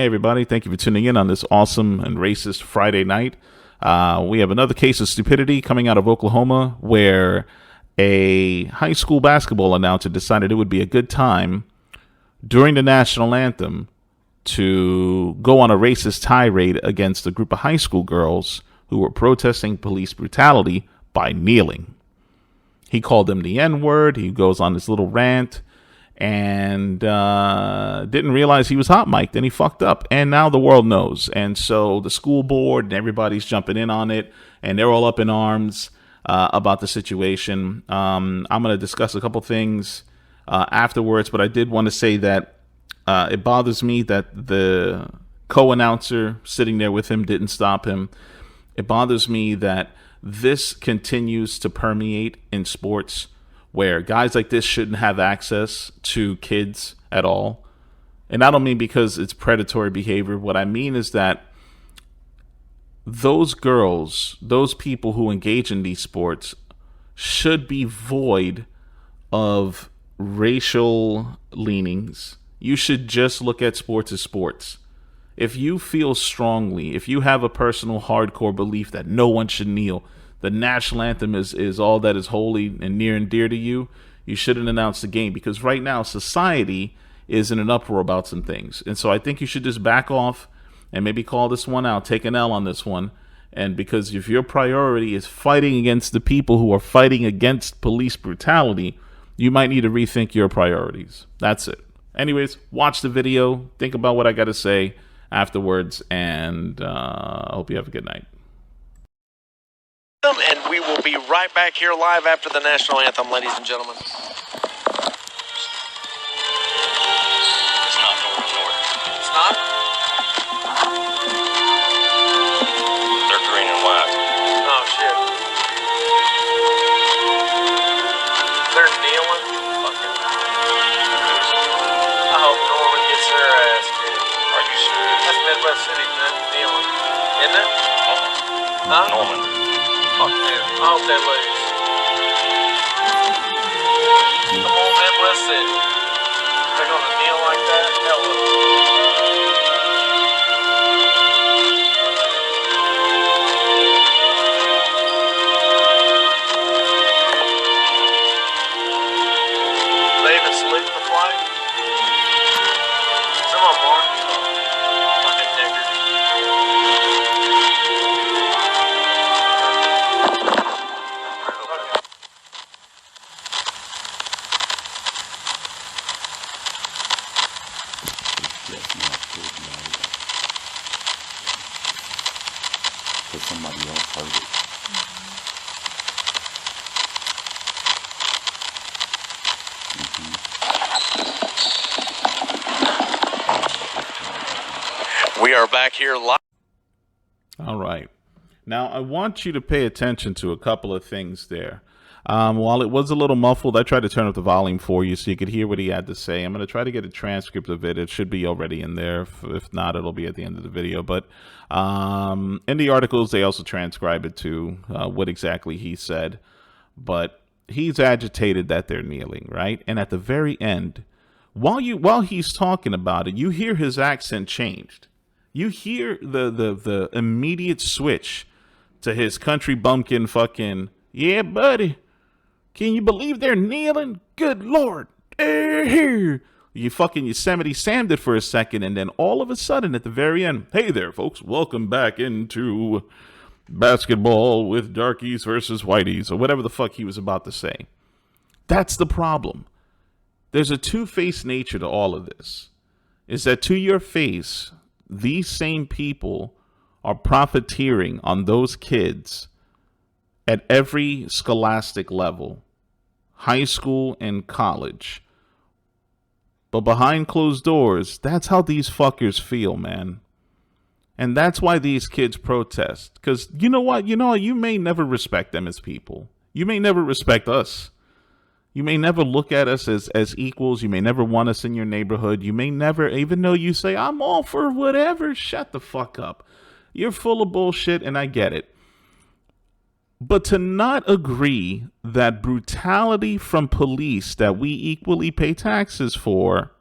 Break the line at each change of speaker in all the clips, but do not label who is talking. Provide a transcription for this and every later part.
Hey, everybody. Thank you for tuning in on this awesome and racist Friday night. We have another case of stupidity coming out of Oklahoma where a high school basketball announcer decided it would be a good time during the national anthem to go on a racist tirade against a group of high school girls who were protesting police brutality by kneeling. He called them the N-word. He goes on this little rant and didn't realize he was hot mic'd, and he fucked up, and now the world knows. And so the school board and everybody's jumping in on it, and they're all up in arms about the situation. I'm going to discuss a couple things afterwards, but I did want to say that it bothers me that the co-announcer sitting there with him didn't stop him. It bothers me that this continues to permeate in sports, where guys like this shouldn't have access to kids at all. And I don't mean because it's predatory behavior. What I mean is that those girls, those people who engage in these sports should be void of racial leanings. You should just look at sports as sports. If you feel strongly, if you have a personal hardcore belief that no one should kneel, the national anthem is all that is holy and near and dear to you, you shouldn't announce the game, because right now society is in an uproar about some things. And so I think you should just back off and maybe call this one out, take an L on this one. And because if your priority is fighting against the people who are fighting against police brutality, you might need to rethink your priorities. That's it. Anyways, watch the video, think about what I got to say afterwards, and I hope you have a good night.
And we will be right back here live after the national anthem, ladies and gentlemen. It's not north. It's not? They're green and white. Oh, shit. They're kneeling? Fucking. I hope Norman gets their ass, dude. Are you serious? That's Midwest City, man. Kneeling. Isn't it? Huh? Norman. Fuck them. I hope they lose. Come on, Midwest City. They're going to kneel like that? Hell no. They even salute the flag? Some of them are. Fucking niggers.
Somebody else heard it.
We are back here live.
All right. Now, I want you to pay attention to a couple of things there. While it was a little muffled, I tried to turn up the volume for you so you could hear what he had to say. I'm going to try to get a transcript of it. It should be already in there. If not, it'll be at the end of the video. But in the articles, they also transcribe it to what exactly he said. But he's agitated that they're kneeling, right? And at the very end, while he's talking about it, you hear his accent changed. You hear the immediate switch to his country bumpkin fucking, yeah, buddy. Can you believe they're kneeling? Good Lord. You fucking Yosemite Sammed it for a second, and then all of a sudden at the very end, hey there, folks, welcome back into basketball with darkies versus whiteys, or whatever the fuck he was about to say. That's the problem. There's a two-faced nature to all of this. Is that to your face, these same people are profiteering on those kids at every scholastic level, high school and college. But behind closed doors, that's how these fuckers feel, man. And that's why these kids protest. Because you know what? You may never respect them as people. You may never respect us. You may never look at us as equals. You may never want us in your neighborhood. You may never, even though you say, I'm all for whatever, shut the fuck up. You're full of bullshit, and I get it. But to not agree that brutality from police that we equally pay taxes for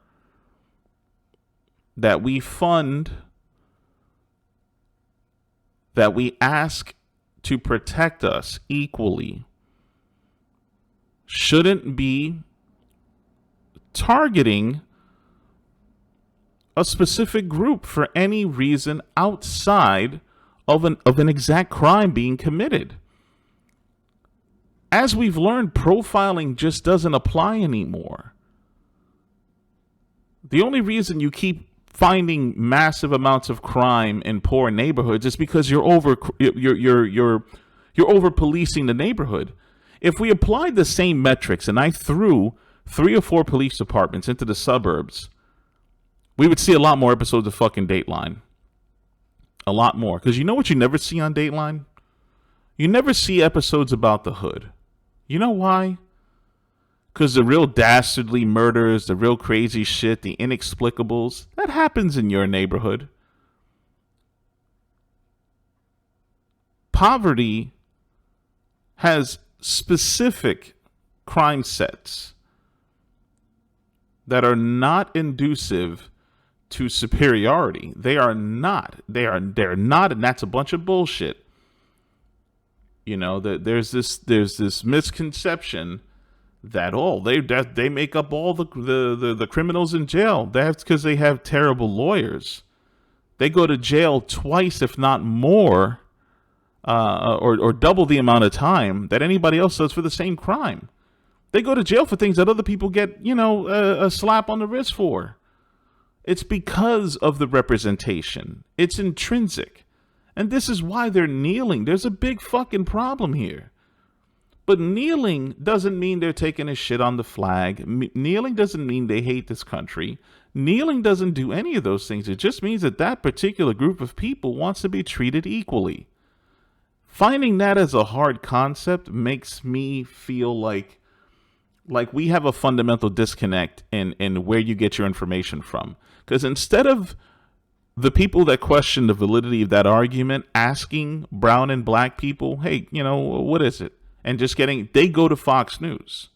that we fund, that we ask to protect us equally, shouldn't be targeting a specific group for any reason outside of an exact crime being committed. As we've learned, profiling just doesn't apply anymore. The only reason you keep finding massive amounts of crime in poor neighborhoods is because you're over policing the neighborhood. If we applied the same metrics and I threw 3 or 4 police departments into the suburbs, we would see a lot more episodes of fucking Dateline. A lot more. Because you know what you never see on Dateline? You never see episodes about the hood. You know why? Because the real dastardly murders, the real crazy shit, the inexplicables, that happens in your neighborhood. Poverty has specific crime sets that are not inducive to superiority. They're not, and that's a bunch of bullshit. You know, there's this misconception that they make up all the criminals in jail. That's because they have terrible lawyers. They go to jail twice, if not more, or double the amount of time that anybody else does for the same crime. They go to jail for things that other people get, a slap on the wrist for. It's because of the representation. It's intrinsic. And this is why they're kneeling. There's a big fucking problem here. But kneeling doesn't mean they're taking a shit on the flag. Kneeling doesn't mean they hate this country. Kneeling doesn't do any of those things. It just means that that particular group of people wants to be treated equally. Finding that as a hard concept makes me feel like we have a fundamental disconnect in where you get your information from. Because instead of the people that question the validity of that argument asking brown and black people, hey, what is it? And just they go to Fox News.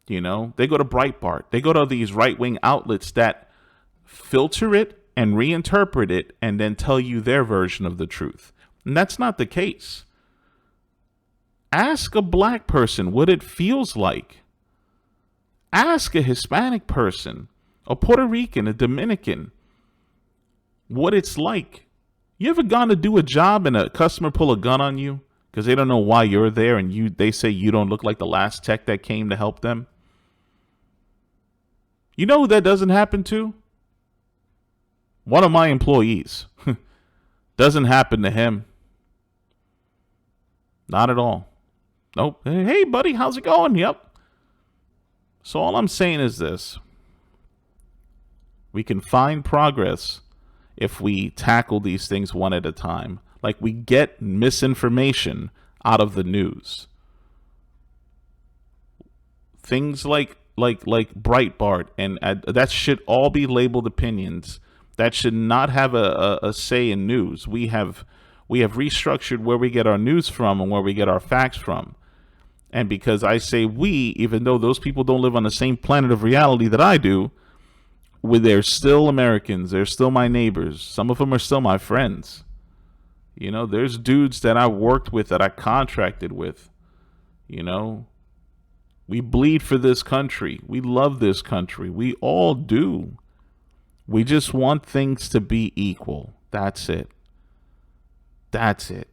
They go to Breitbart. They go to these right-wing outlets that filter it and reinterpret it and then tell you their version of the truth. And that's not the case. Ask a black person what it feels like. Ask a Hispanic person, a Puerto Rican, a Dominican, what it's like. You ever gone to do a job and a customer pull a gun on you because they don't know why you're there and they say you don't look like the last tech that came to help them? You know who that doesn't happen to? One of my employees. Doesn't happen to him. Not at all. Nope. Hey, buddy, how's it going? Yep. So all I'm saying is this. We can find progress if we tackle these things one at a time. Like we get misinformation out of the news. Things like Breitbart and that should all be labeled opinions. That should not have a say in news. We have restructured where we get our news from and where we get our facts from. And because I say we, even though those people don't live on the same planet of reality that I do, they're still Americans. They're still my neighbors. Some of them are still my friends. There's dudes that I worked with, that I contracted with. We bleed for this country. We love this country. We all do. We just want things to be equal. That's it. That's it.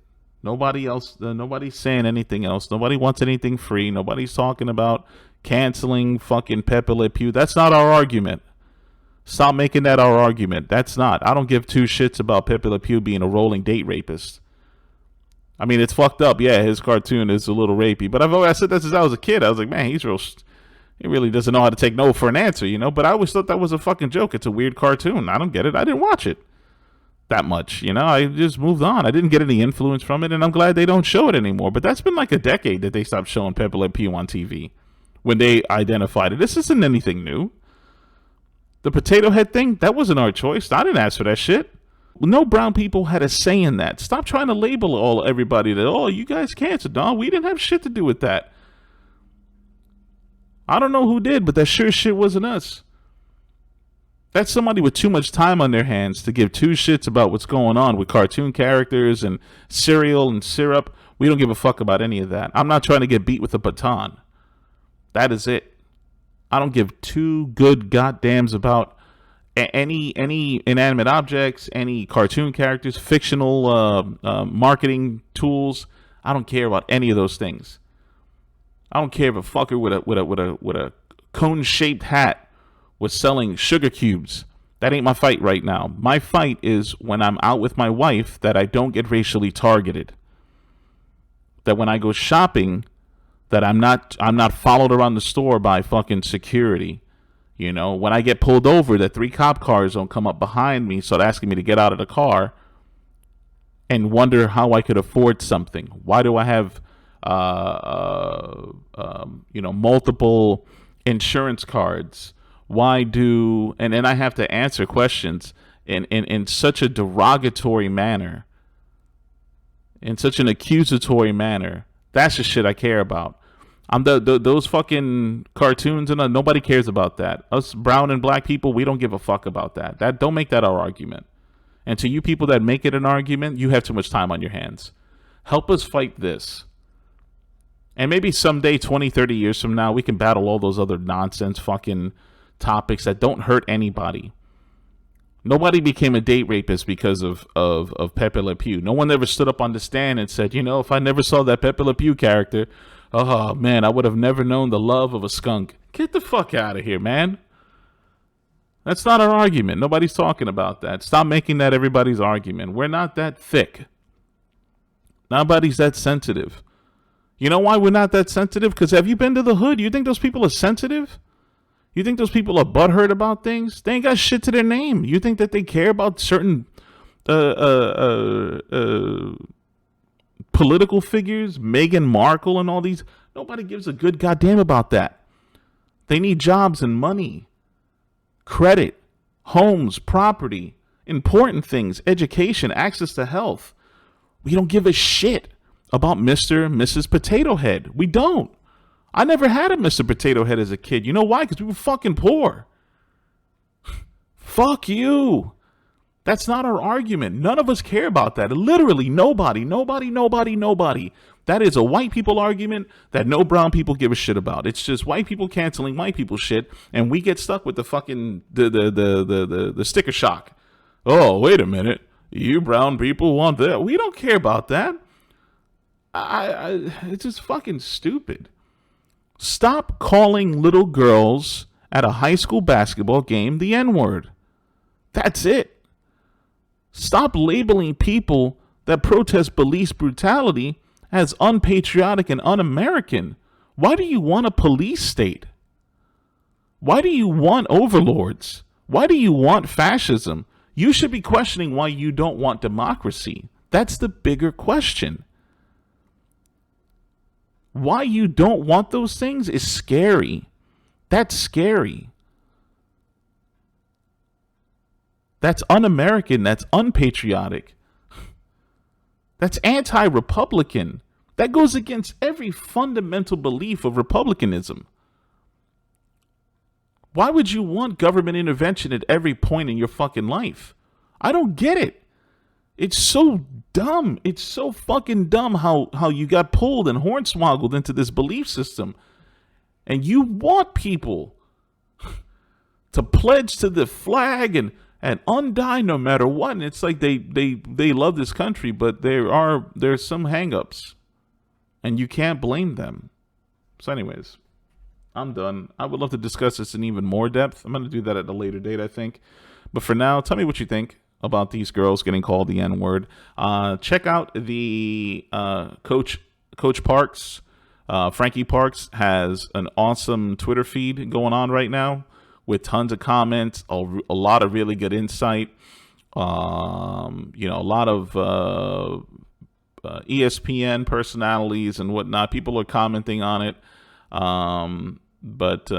Nobody else, nobody's saying anything else. Nobody wants anything free. Nobody's talking about canceling fucking Pepe Le Pew. That's not our argument. Stop making that our argument. That's not. I don't give two shits about Pepe Le Pew being a rolling date rapist. I mean, it's fucked up. Yeah, his cartoon is a little rapey. But I've always said that since I was a kid. I was like, man, he really doesn't know how to take no for an answer, But I always thought that was a fucking joke. It's a weird cartoon. I don't get it. I didn't watch it that much, I just moved on. I didn't get any influence from it, and I'm glad they don't show it anymore. But that's been like a decade that they stopped showing Pepe Le Pew on TV when they identified it. This isn't anything new. The potato head thing, that wasn't our choice. I didn't ask for that shit. No brown people had a say in that. Stop trying to label everybody that, you guys canceled. No, we didn't have shit to do with that. I don't know who did, but that sure shit wasn't us. That's somebody with too much time on their hands to give two shits about what's going on with cartoon characters and cereal and syrup. We don't give a fuck about any of that. I'm not trying to get beat with a baton. That is it. I don't give two good goddams about any inanimate objects, any cartoon characters, fictional marketing tools. I don't care about any of those things. I don't care if a fucker with a cone-shaped hat was selling sugar cubes. That ain't my fight right now. My fight is when I'm out with my wife that I don't get racially targeted. That when I go shopping, that I'm not followed around the store by fucking security. You know, when I get pulled over, that 3 cop cars don't come up behind me, start asking me to get out of the car and wonder how I could afford something. Why do I have, multiple insurance cards? Why do, and then I have to answer questions in such a derogatory manner, in such an accusatory manner. That's the shit I care about. I'm those fucking cartoons, and nobody cares about that. Us brown and black people, we don't give a fuck about that. Don't make that our argument. And to you people that make it an argument, you have too much time on your hands. Help us fight this. And maybe someday, 20, 30 years from now, we can battle all those other nonsense fucking topics that don't hurt anybody. Nobody became a date rapist because of Pepe Le Pew. No one ever stood up on the stand and said, you know, if I never saw that Pepe Le Pew character, oh man, I would have never known the love of a skunk. Get the fuck out of here, man. That's not our argument. Nobody's talking about that. Stop making that everybody's argument. We're not that thick. Nobody's that sensitive. You know why we're not that sensitive? Because have you been to the hood? You think those people are sensitive? You think those people are butthurt about things? They ain't got shit to their name. You think that they care about certain political figures, Meghan Markle and all these? Nobody gives a good goddamn about that. They need jobs and money, credit, homes, property, important things, education, access to health. We don't give a shit about Mr. and Mrs. Potato Head. We don't. I never had a Mr. Potato Head as a kid. You know why? Because we were fucking poor. Fuck you. That's not our argument. None of us care about that. Literally nobody. That is a white people argument that no brown people give a shit about. It's just white people canceling white people shit, and we get stuck with the fucking the sticker shock. Oh, wait a minute. You brown people want that. We don't care about that. It's just fucking stupid. Stop calling little girls at a high school basketball game the N-word. That's it. Stop labeling people that protest police brutality as unpatriotic and un-American. Why do you want a police state? Why do you want overlords? Why do you want fascism? You should be questioning why you don't want democracy. That's the bigger question. Why you don't want those things is scary. That's scary. That's un-American. That's unpatriotic. That's anti-Republican. That goes against every fundamental belief of republicanism. Why would you want government intervention at every point in your fucking life? I don't get it. It's so dumb. It's so fucking dumb how you got pulled and hornswoggled into this belief system. And you want people to pledge to the flag and undie no matter what. And it's like they love this country, but there's some hangups. And you can't blame them. So anyways, I'm done. I would love to discuss this in even more depth. I'm going to do that at a later date, I think. But for now, tell me what you think about these girls getting called the N-word. Check out the Coach Parks. Frankie Parks has an awesome Twitter feed going on right now with tons of comments, a lot of really good insight. A lot of ESPN personalities and whatnot. People are commenting on it. But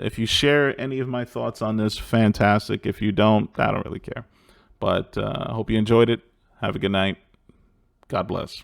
if you share any of my thoughts on this, fantastic. If you don't, I don't really care. But I hope you enjoyed it. Have a good night. God bless.